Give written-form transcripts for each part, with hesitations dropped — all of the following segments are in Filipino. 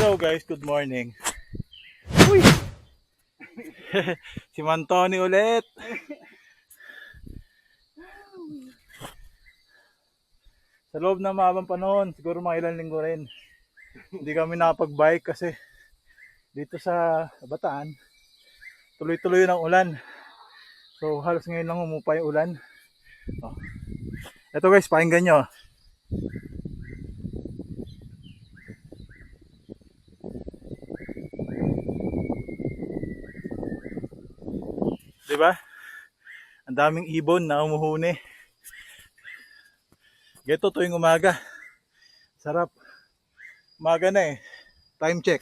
Hello guys, good morning. Uy! Si Mantoni ulit. Sa loob ng mahabang panahon, siguro mga ilang linggo rin, hindi kami nakapag-bike kasi dito sa Bataan, tuloy-tuloy ng ulan. So halos ngayon lang umupa yung ulan. Oh. Ito guys, pakinggan nyo. Diba? Ang daming ibon na umuhuni. Ganito tuwing umaga. Sarap. Umaga na eh. Time check.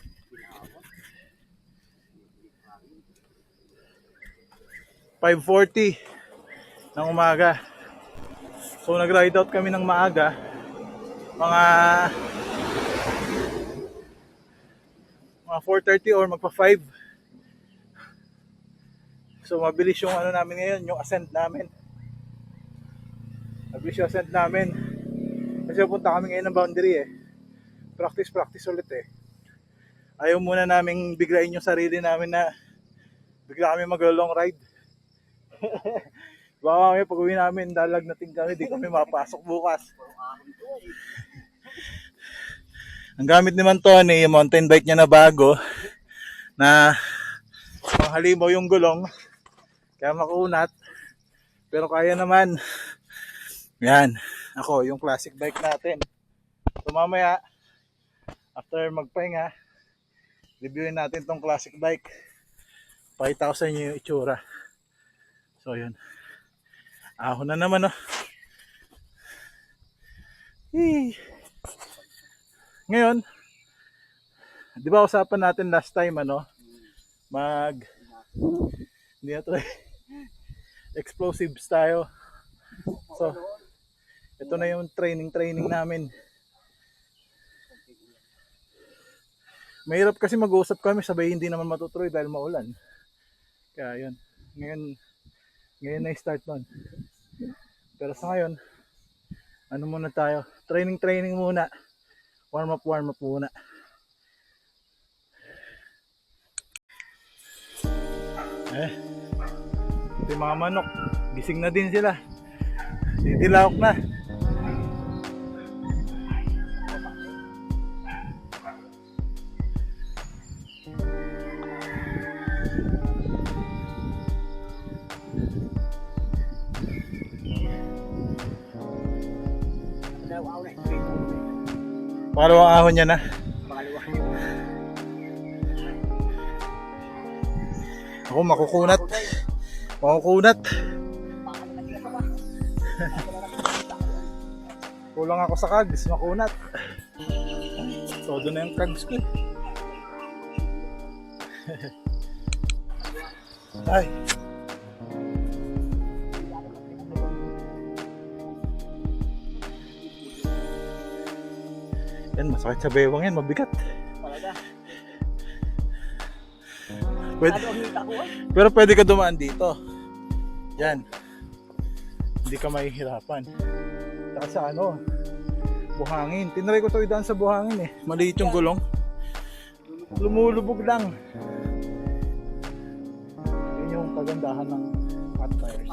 "5:40 ng umaga. So nag-ride out kami ng maaga. Mga 4:30 or magpa 5. So mabilis yung ano namin ngayon, yung ascent namin. Mabilis yung ascent namin. Kasi pupunta kami ngayon ng boundary eh. Practice ulit eh. Ayaw muna naming biglain yung sarili namin na bigla kami mag-long ride. Baka kami pag uwi namin, dalagnating kami, di kami mapasok bukas. Ang gamit ni Mantoni, yung mountain bike niya na bago, na panghalimaw yung gulong, kaya makunat. Pero kaya naman. Yan, ako, yung classic bike natin. So mamaya, after magpahinga, reviewin natin tong classic bike. Pakita ko sa inyo yung itsura. So yun. Ahon na naman oh. Ngayon, di ba usapan natin last time hindi na to explosives tayo. So, ito na yung training namin. Mahirap kasi mag-uusap kami, sabay hindi naman matutuloy dahil maulan. Kaya yun. Ngayon na start nun. Pero sa ngayon, ano muna tayo? Training muna. Warm up muna. Ito yung mga manok. Gising na din sila. Didilaok na. Pangalawang ahon niya na. Ako makukunat. Kulang ako sa kags, makunat. Todo na yung kags ko. Ay. Yan, masakit sa bewang yan, mabigat. Pwede, pero pwede ka dumaan dito. Yan. Hindi ka mahihirapan. Saka sa buhangin. Tinry ko ito idaan sa buhangin eh. Maliit yung gulong. Lumulubog lang. Yun yung kagandahan ng fat tires.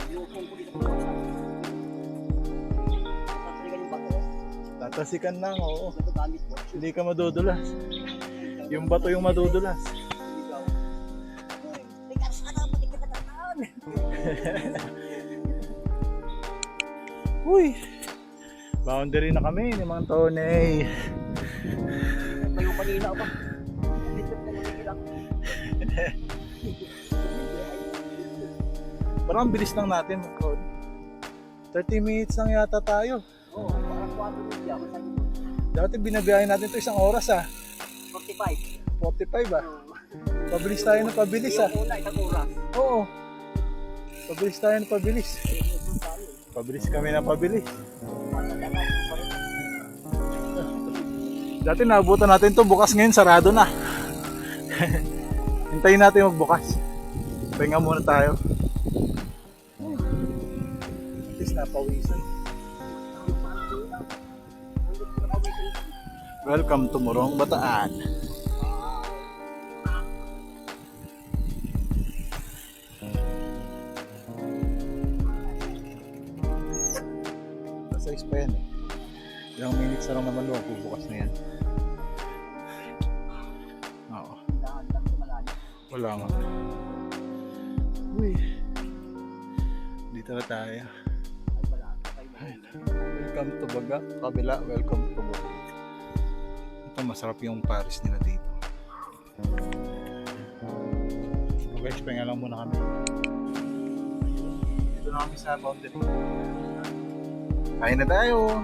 Tatasikan lang, oo. Hindi ka madudulas. Yung bato yung madudulas. Uy! Boundary na kami ni Mang Tony. Mayo kanina ako. Parang bilis lang natin. 30 minutes lang yata tayo. Oo, parang 4 minutes ako. Dati binabiyahin natin ito 1 oras 45. 45 Pabilis tayo na pabilis Oo. Pabilis tayo na pabilis. Pabilis kami na pabilis. Dati naabutan natin to bukas, ngayon sarado na. Hintayin natin magbukas. Pahinga muna tayo. At least napawisan. Welcome to Morong Bataan. size pa yan eh. Ilang minutes na lang naman doon, bubukas na yan. Oo. Dahan lang sa malalim. Wala nga. Uy. Dito na tayo. Ay, wala. Ay, Welcome to Baga. Kabila, welcome to Baga. Ito, masarap yung Paris nila dito. So guys, pahinga lang muna kami. Dito na kami sa mountain. Kain na tayo!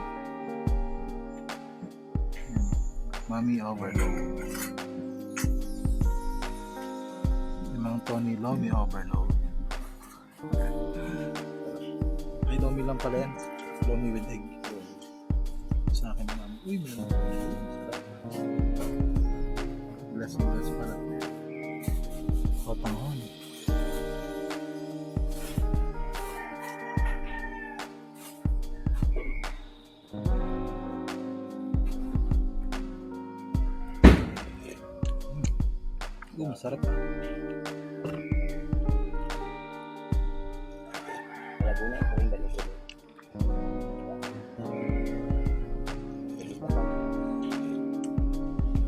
Mami Overload. Mang Tony Lomi Overload. Ay, Lomi lang pala yan. Lomi with egg. Sa akin naman. Uy, meron. Bless pala. Kotanghon. Masarap ah. Laguna, kung ganito.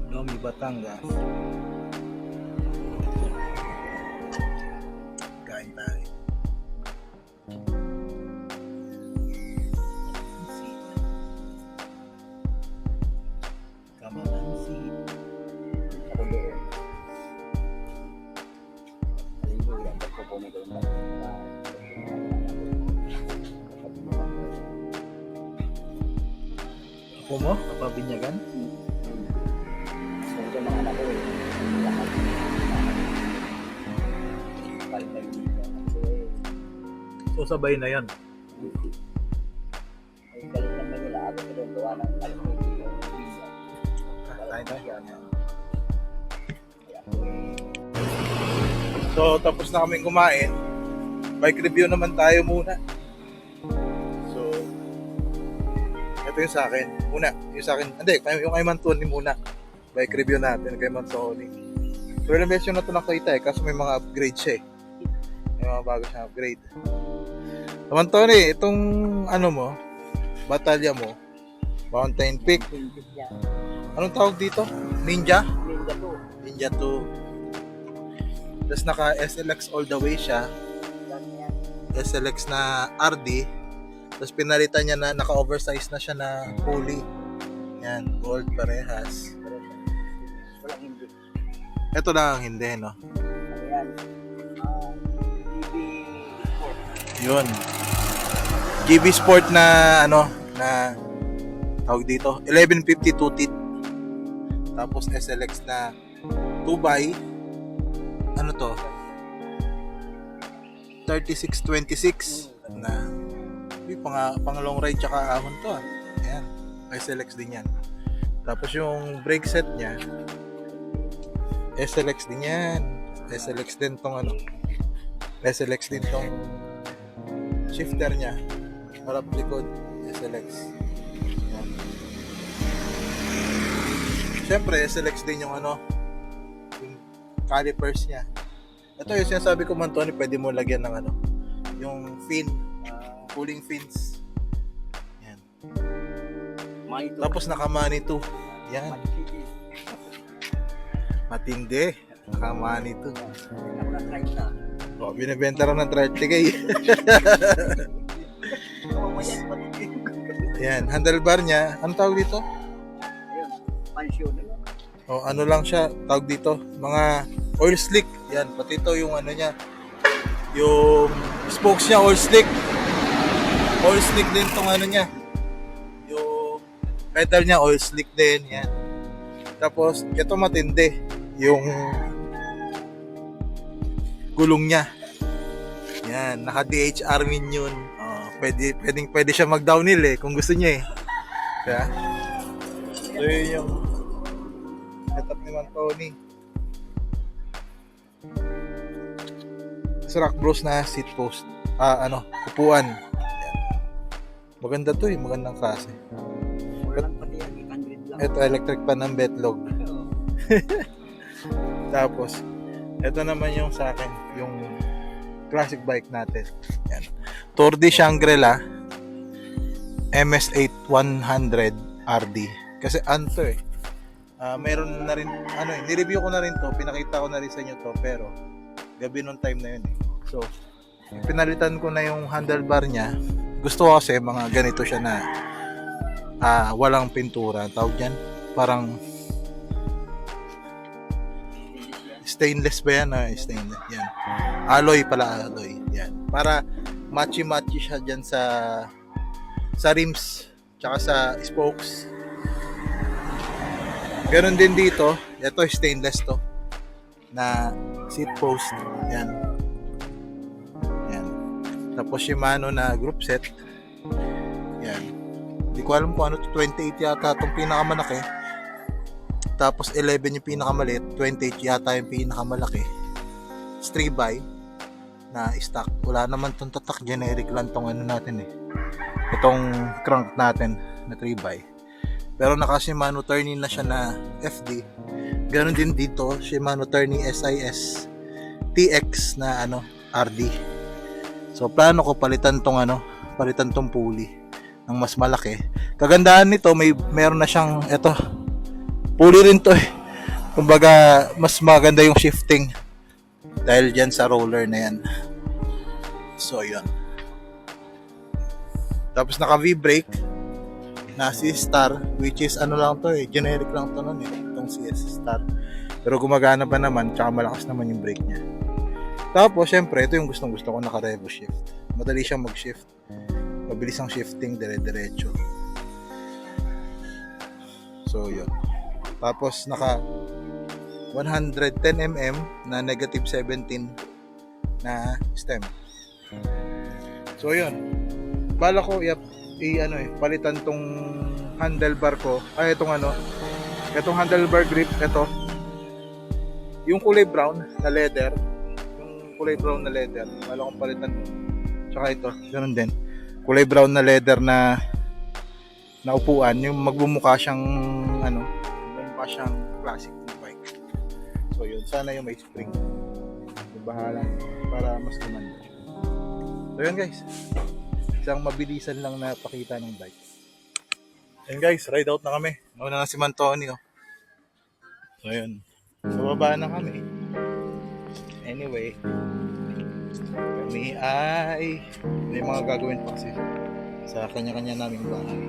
Lomi Batangas. Kain tayo. Kamalansi. Ako doon. Hallelujah. Ako po may gawin. Ako mo? Kapabinyagan? Kung ito mga anak ko eh. Lahat. Balik na yun. So sabay na yan. Ay, galit lang may nila. Ako doon gawa ng alam ko yung Kain tayo. Kaya ako eh. So tapos na kaming kumain. Bike review naman tayo muna. So ito yung sa akin. Muna, yung sa akin. Hindi, yung kay Mantoni muna. Bike review natin kay Mantoni. So ilang beses yung na ito nakita eh. Kaso may mga upgrade siya eh. May mga bago siyang upgrade. So Mantoni, itong ano mo, batalya mo, Mountain Peak. Yan. Anong tawag dito? Ninja? Ninja to. Ninja 2. Tapos naka SLX all the way siya. Yan yan. SLX na RD. Tapos pinalitan niya na naka-oversize na siya na pulley. Yan, gold parehas. Walang hindi. Ito lang ang hindi, no? Ano yan? GB Sport. Yun. GB Sport na ano, na tawag dito, 1150 2-tit. Tapos SLX na 2x ano to? 3626 na pang long ride tsaka ahon to ah. Ayan, SLX din yan. Tapos yung brake set niya SLX din yan. SLX din tong ano. SLX din tong shifter niya. Harap likod SLX. Ayan. Siyempre SLX din yung ano, yung calipers niya. Ito yung sinasabi ko man Tony, pwede mo lagyan ng ano, yung fin, cooling fins. Yan. Manito. Tapos naka-money to. Yan. Matindi. Naka-money to. Ako na try na. Oh, binibenta rin ng 30k. Kawawayan pati. Yan, handlebar niya. Ano tawag dito? Ayun. Pansyon. O ano lang siya, tawag dito, mga oil slick. Yan, pati ito yung ano niya, yung spokes niya, oil slick. Oil slick din tong ano niya. Yung pedal niya, oil slick din. Yan. Tapos, ito matindi. Yung gulong niya. Yan, naka DHR min yun. Pwede siya mag-downhill eh, kung gusto niya eh. Kaya, so yun yung setup ni Mantoni. Sa Rock Bros na seat post. Upuan. Yan. Maganda to eh, magandang klase. Walang pati yan. 800 lang. Ito electric pan ng betlog. Tapos, ito naman yung sa akin, yung classic bike natin. Yan. Tour de Shangri-La. MS8100 RD. Kasi anto eh. Meron na rin, nireview ko na rin to, pinakita ko na rin sa inyo to, pero gabi nung time na yun eh. So, pinalitan ko na yung handlebar niya. Gusto ko kasi mga ganito siya na walang pintura. Tawag dyan, parang stainless ba yan? Stainless, yan. Alloy pala, alloy. Yan. Para matchy-matchy siya dyan sa rims, tsaka sa spokes. Ganon din dito. Ito stainless to na seat post. Yan. Yan. Tapos Shimano na group set. Yan. Hindi ko alam kung ano to, 28 yata itong pinakamalaki. Tapos 11 yung pinakamaliit, 28 yata yung pinakamalaki. 3x na stock. Wala naman tong tatak, generic lang tong natin eh. Itong crank natin na 3x. Pero naka Shimano turning na siya na FD. Ganon din dito, Shimano turning SIS TX na RD. So plano ko palitan tong pulley ng mas malaki. Kagandahan nito, meron na siyang pulley rin to eh. Kumbaga mas maganda yung shifting dahil diyan sa roller na yan. So yun. Tapos naka V-brake na CS Star, which is lang to eh, generic lang to nun eh, itong CS Star. Pero gumagana pa naman, tsaka malakas naman yung brake niya. Tapos syempre, ito yung gustong gusto ko, naka-revo shift. Madali siyang mag-shift. Mabilis ang shifting, dire-diretso. So yun. Tapos naka 110mm na negative 17 na stem. So yun. Bala ko palitan tong handlebar ko. Itong handlebar grip, yung kulay brown na leather. Bala kong palitan mo. Tsaka ito, ganun din. Kulay brown na leather na upuan, yung magbumukha siyang classic na bike. So yun, sana yung may spring. Bahala para mas gumanda. So yun guys, isang mabilisan lang na pakita ng bike. Ayun guys, ride out na kami. Nauna na si Mantoni oh. So yun, sa baba na kami. Anyway, kami ay may mga gagawin pa kasi sa kanya-kanya naming bahay.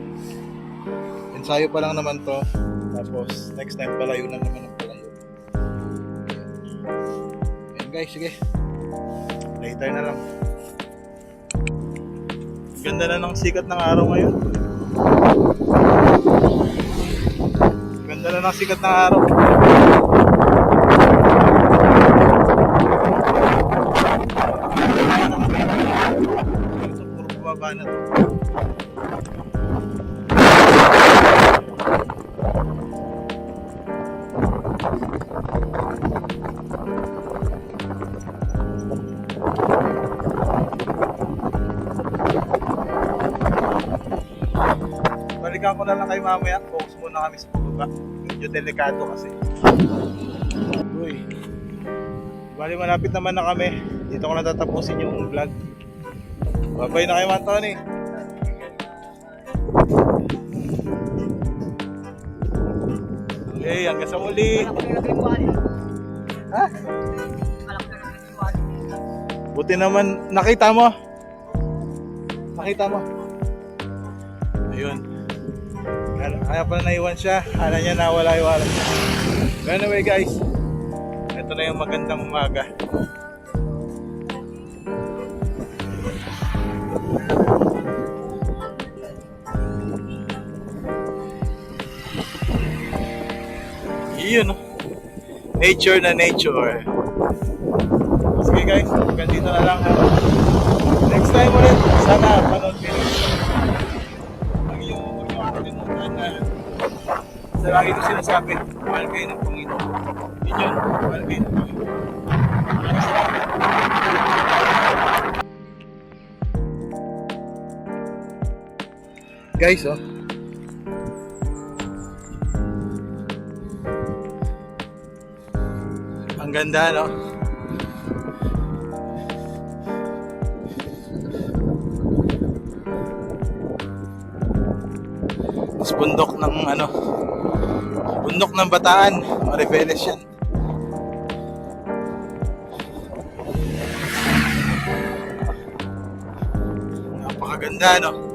Ensayo pa lang naman to. Tapos next time palayo na naman ang palayo. Ayun guys, sige. Later na lang. Ganda na ng sikat ng araw ngayon. Ganda na ng sikat ng araw. So, puro bumaba na to. Balikan ko na lang kayo mamaya. Focus muna kami sa pababa. Medyo delikado kasi. Uy. Bali malapit naman na kami. Dito ko natatapusin yung vlog. Bye-bye na kayo, Anthony. Okay, hanggang sa muli. Ha? Buti naman. Nakita mo? Ayun. Kaya pala naiwan siya. Kala niya nawala yung alam niya. Anyway guys, ito na yung magandang umaga. Yun, nature na nature. Sige guys, hanggang dito na lang. Next time ulit, sana panood kayo. Huwag niyo kakalimutan na sa lagi ko sinasabi, mahal kayo ng Panginoon. Yun, mahal kayo ng Panginoon. Guys, oh. Ang ganda, no? bundok ng bundok ng Bataan, Mariveles yan. Napakaganda, no?